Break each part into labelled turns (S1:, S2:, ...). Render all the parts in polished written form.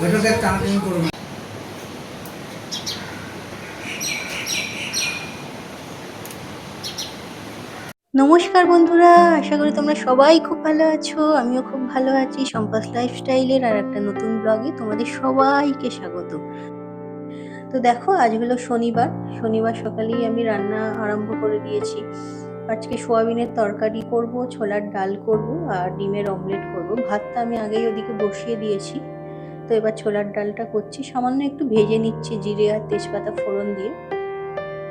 S1: ওইটাতে টানাটানি করো না।
S2: নমস্কার বন্ধুরা, আশা করি তোমরা সবাই খুব ভালো আছো। আমিও খুব ভালো আছি। সম্পাস লাইফস্টাইলের আর একটা নতুন ব্লগে তোমাদের সবাইকে স্বাগত। তো দেখো, আজ হলো শনিবার। শনিবার সকালেই আমি রান্না আরম্ভ করে দিয়েছি। আজকে সোয়াবিনের তরকারি করব, ছোলার ডাল করব আর ডিমের অমলেট করব। ভাতটা আমি আগেই ওদিকে বসিয়ে দিয়েছি। তো এবার ছোলার ডালটা করছি, সামান্য একটু ভেজে নিচ্ছি জিরে আর তেজপাতা ফোড়ন দিয়ে।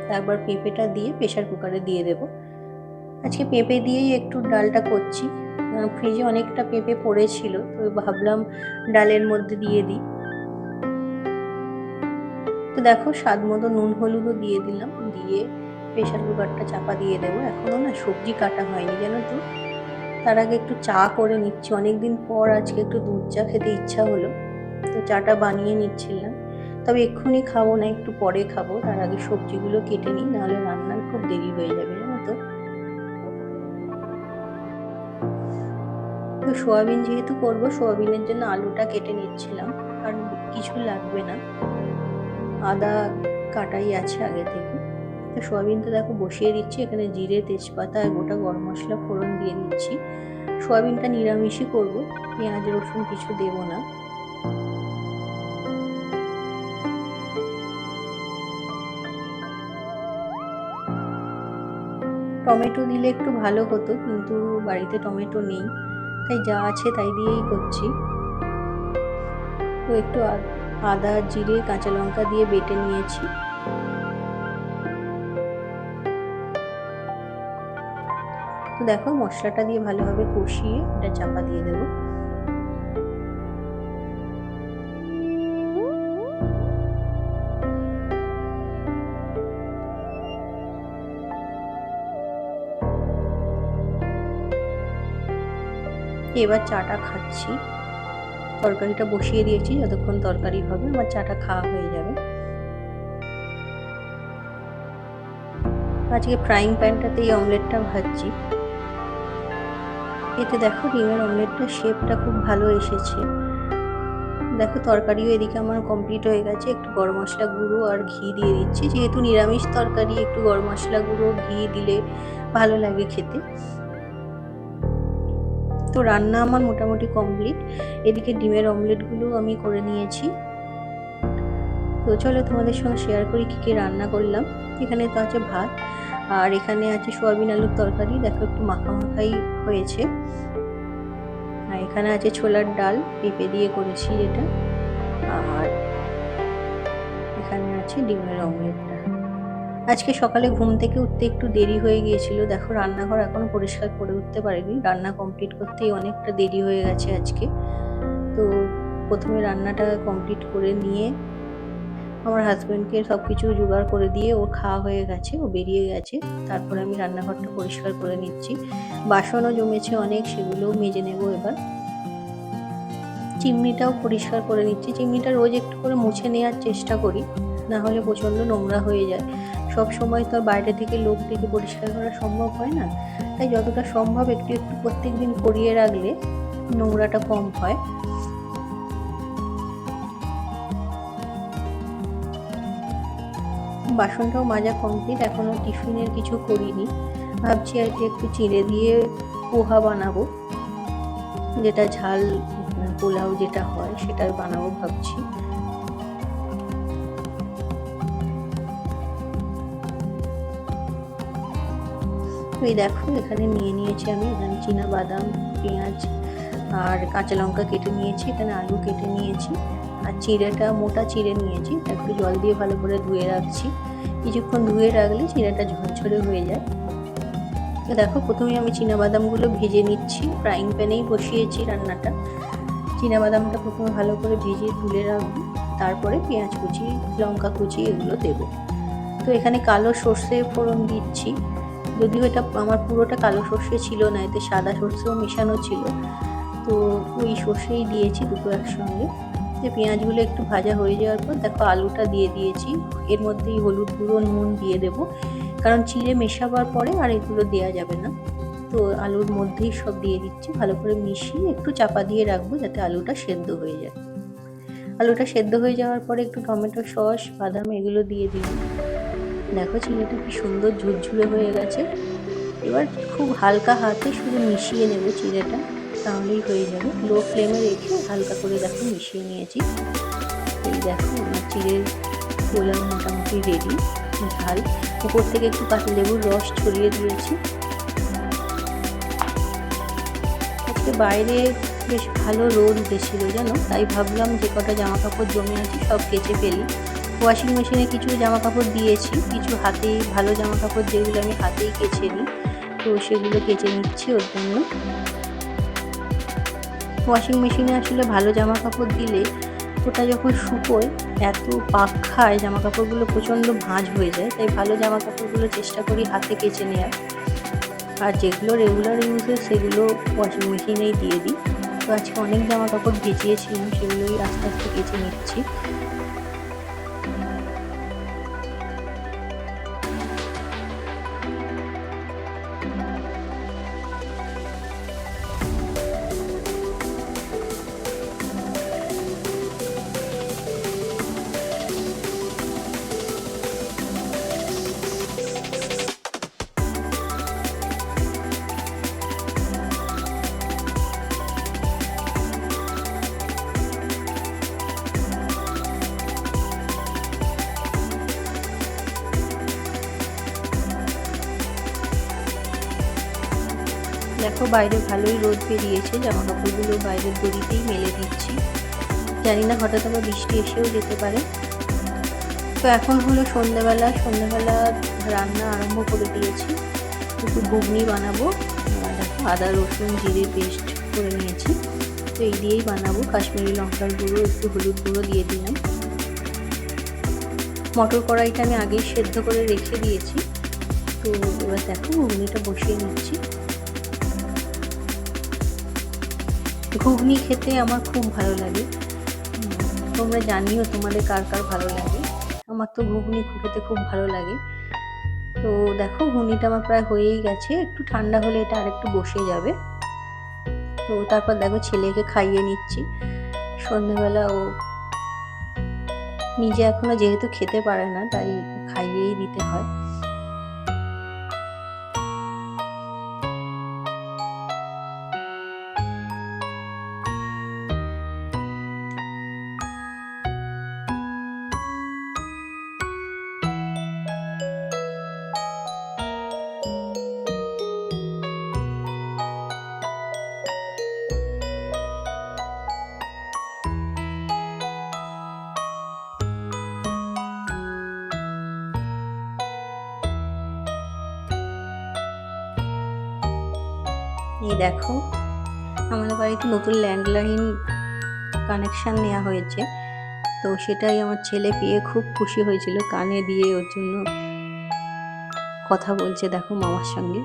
S2: তারপর পেঁপেটা দিয়ে প্রেসার কুকারে দিয়ে দেবো। আজকে পেঁপে দিয়েই একটু ডালটা করছি। ফ্রিজে অনেকটা পেঁপে পড়েছিল, তো ভাবলাম ডালের মধ্যে দিয়ে দিই। তো দেখো, স্বাদ মতো নুন হলুদও দিয়ে দিলাম, দিয়ে প্রেসার কুকারটা চাপা দিয়ে দেবো। এখনো না সবজি কাটা হয়নি জানো তো। তার আগে একটু চা করে নিচ্ছি, অনেকদিন পর আজকে একটু দুধ চা খেতে ইচ্ছা হলো, তো চাটা বানিয়ে নিচ্ছিলাম। তবে এক্ষুনি খাবো না, একটু পরে খাবো। তার আগে সবজিগুলো কেটে নিই, নাহলে রান্নার খুব দেরি হয়ে যাবে জানো তো। তো সোয়াবিন যেহেতু করবো, সোয়াবিনের জন্য আলুটা কেটে নিচ্ছিলাম। আর কিছু লাগবে না, আদা কাটাই আছে আগে থেকে। তো সোয়াবিনটা দেখো বসিয়ে দিচ্ছি, এখানে জিরে তেজপাতা আর গোটা গরম মশলা ফোড়ন দিয়ে নিচ্ছি। সোয়াবিনটা নিরামিষই করবো, পেঁয়াজ রসুন কিছু দেবো না। টমেটো দিলে একটু ভালো হতো, কিন্তু বাড়িতে টমেটো নেই, তাই যা আছে তাই দিয়েই করছি। তো একটু আদা জিরে কাঁচা লঙ্কা দিয়ে বেটে নিয়েছি। তো দেখো, মশলাটা দিয়ে ভালোভাবে কষিয়ে এটা চাপা দিয়ে দেবো। এবার চাটা খাচ্ছি। তরকারিটা বসিয়ে দিয়েছি, যতক্ষণ তরকারি হবে আমার চাটা খাওয়া হয়ে যাবে। আজকে ফ্রাইং প্যানটাতেই অমলেটটা ভাজছি। এতে দেখো ডিমের অমলেটটা শেপটা খুব ভালো এসেছে। দেখো, তরকারিও এদিকে আমার কমপ্লিট হয়ে গেছে। একটু গরম মশলা গুঁড়ো আর ঘি দিয়ে দিচ্ছি, যেহেতু নিরামিষ তরকারি একটু গরম মশলা গুঁড়ো ঘি দিলে ভালো লাগে খেতে। তো রান্না আমার মোটামুটি কমপ্লিট। এদিকে ডিমের অমলেটগুলো আমি করে নিয়েছি। তো চলো তোমাদের সঙ্গে শেয়ার করি কী কী রান্না করলাম। এখানে তো আছে ভাত, আর এখানে আছে সোয়াবিন আলুর তরকারি, দেখো একটু মাখা মাখাই হয়েছে। আর এখানে আছে ছোলার ডাল, পেঁপে দিয়ে করেছি যেটা। আর এখানে আছে ডিমের অমলেটটা। আজকে সকালে ঘুম থেকে উঠতে একটু দেরি হয়ে গিয়েছিল। দেখো, রান্নাঘর এখনো পরিষ্কার করে উঠতে পারিনি, রান্না কমপ্লিট করতেই অনেকটা দেরি হয়ে গেছে আজকে। তো প্রথমে রান্নাটা কমপ্লিট করে নিয়ে আমার হাজব্যান্ডকে সব কিছু জোগাড় করে দিয়ে ওর খাওয়া হয়ে গেছে, ও বেরিয়ে গেছে। তারপরে আমি রান্নাঘরটা পরিষ্কার করে নিচ্ছি। বাসনও জমেছে অনেক, সেগুলোও মেজে নেব এবার। চিমনিটাও পরিষ্কার করে নিচ্ছি। চিমনিটা রোজ একটু করে মুছে নেওয়ার চেষ্টা করি, না হলে প্রচণ্ড নোংরা হয়ে যায়। সব সময় তো আর বাইরে থেকে লোক ডেকে পরিষ্কার করা সম্ভব হয় না, তাই যতটা সম্ভব একটু একটু প্রত্যেক দিন করিয়ে রাখলে নোংরাটা কম হয়। বাসনটাও মাজা কমপ্লিট, এখনো টিফিনের কিছু করিনি। ভাবছি আর কি একটু চিড়ে দিয়ে পোহা বানাবো, যেটা ঝাল পোলাও যেটা হয় সেটা বানাবো ভাবছি। এই দেখো, এখানে নিয়ে নিয়েছি আমি, এখানে চীনা বাদাম পেঁয়াজ আর কাঁচা লঙ্কা কেটে নিয়েছি, এখানে আলু কেটে নিয়েছি, আর চিড়েটা মোটা চিড়ে নিয়েছি। একটু জল দিয়ে ভালো করে ধুয়ে রাখছি, কিছুক্ষণ ধুয়ে রাখলে চিড়েটা ঝরঝরে হয়ে যায়। তো দেখো, প্রথমে আমি চীনা বাদামগুলো ভেজে নিচ্ছি, ফ্রাইং প্যানেই বসিয়েছি রান্নাটা। চীনা বাদামটা প্রথমে ভালো করে ভেজে তুলে রাখবো, তারপরে পেঁয়াজ কুচি লঙ্কা কুচি এগুলো দেবো। তো এখানে কালো সর্ষে ফোড়ন দিচ্ছি, যদিও এটা আমার পুরোটা কালো সর্ষে ছিল না, এতে সাদা সর্ষেও মেশানো ছিল, তো ওই সর্ষেই দিয়েছি দুটো একসঙ্গে। যে পেঁয়াজগুলো একটু ভাজা হয়ে যাওয়ার পর দেখো আলুটা দিয়ে দিয়েছি। এর মধ্যেই হলুদ গুঁড়ো নুন দিয়ে দেবো, কারণ চিড়ে মেশাবার পরে আর এগুলো দেওয়া যাবে না। তো আলুর মধ্যেই সব দিয়ে দিচ্ছি, ভালো করে মিশিয়ে একটু চাপা দিয়ে রাখবো যাতে আলুটা সেদ্ধ হয়ে যায়। আলুটা সেদ্ধ হয়ে যাওয়ার পরে একটু টমেটো সস, বাদাম এগুলো দিয়ে দিলাম। দেখো চিড়েটা কি সুন্দর ঝুরঝুরে হয়ে গেছে। এবার খুব হালকা হাতে শুধু মিশিয়ে নেব চিড়েটা, তাহলেই হয়ে যাবে। লো ফ্লেমে রেখে হালকা করে দেখো মিশিয়ে নিয়েছি। এই দেখো আমার চিড়ের পোলাও মোটামুটি রেডি। ঝাল উপর থেকে একটু কাঁচা লেবুর রস ছড়িয়ে দিয়েছি। আজকে বাইরে বেশ ভালো রোদ উঠেছিল জানো, তাই ভাবলাম যে কটা জামা কাপড় জমে আছে সব কেচে ফেলি। ওয়াশিং মেশিনে কিছু জামা কাপড় দিয়েছি, কিছু হাতেই ভালো জামা কাপড় যেগুলো আমি হাতেই কেচে নিই, তো সেগুলো কেচে নিচ্ছি ওর জন্য। ওয়াশিং মেশিনে আসলে ভালো জামা কাপড় দিলে ওটা যখন শুকোয় এত পাক খায় জামা কাপড়গুলো, প্রচণ্ড ভাঁজ হয়ে যায়। তাই ভালো জামা কাপড়গুলো চেষ্টা করি হাতে কেচে নেওয়ার, আর যেগুলো রেগুলার ইউজের সেগুলো ওয়াশিং মেশিনেই দিয়ে দিই। তো আজকে অনেক জামা কাপড় ভিজিয়েছিলাম, সেগুলোই আস্তে আস্তে কেচে নিচ্ছি। দেখো বাইরে ভালোই রোদ বেরিয়েছে, জামা কাপড়গুলো বাইরের দড়িতেই মেলে দিচ্ছি। জানি না হঠাৎ আবার বৃষ্টি এসেও যেতে পারে। তো এখন হলো সন্ধ্যেবেলা রান্না আরম্ভ করে দিয়েছি। একটু ঘুগনি বানাবো। দেখো আদা রসুন জিরে পেস্ট করে নিয়েছি, তো এই দিয়েই বানাবো। কাশ্মীরি লঙ্কার গুঁড়ো, একটু হলুদ গুঁড়ো দিয়ে দিলাম। মটর কড়াইটা আমি আগেই সেদ্ধ করে রেখে দিয়েছি। তো এবার দেখো ঘুগনিটা বসিয়ে নিচ্ছি। ঘুগনি খেতে আমার খুব ভালো লাগে, তোমরা জানিও তোমাদের কার কার ভালো লাগে। আমার তো ঘুগনি খেতে খুব ভালো লাগে। তো দেখো ঘুগনিটা আমার প্রায় হয়েই গেছে, একটু ঠান্ডা হলে এটা আরেকটু বসে যাবে। তো তারপর দেখো ছেলেকে খাইয়ে নিচ্ছি। সন্ধ্যেবেলা ও নিজে এখনো যেহেতু খেতে পারে না, তাই খাইয়েই দিতে হয়। এই দেখো আমাদের বাড়িতে নতুন ল্যান্ডলাইন কানেকশান নেওয়া হয়েছে, তো সেটাই আমার ছেলে পেয়ে খুব খুশি হয়েছিল। কানে দিয়ে ওর জন্য কথা বলছে দেখো মামার সঙ্গে।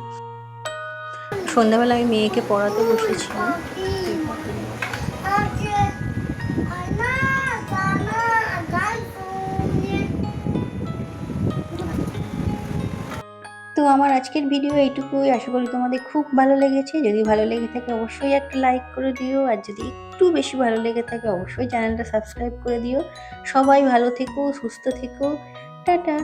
S2: সন্ধ্যাবেলা আমি মেয়েকে পড়াতে বসেছিলাম। তো আমার আজকের ভিডিও এইটুকুই, আশা করি তোমাদের খুব ভালো লেগেছে। যদি ভালো লেগে থাকে অবশ্যই একটা লাইক করে দিও, আর যদি একটু বেশি ভালো লেগে থাকে অবশ্যই চ্যানেলটা সাবস্ক্রাইব করে দিও। সবাই ভালো থেকো, সুস্থ থেকো, টাটা।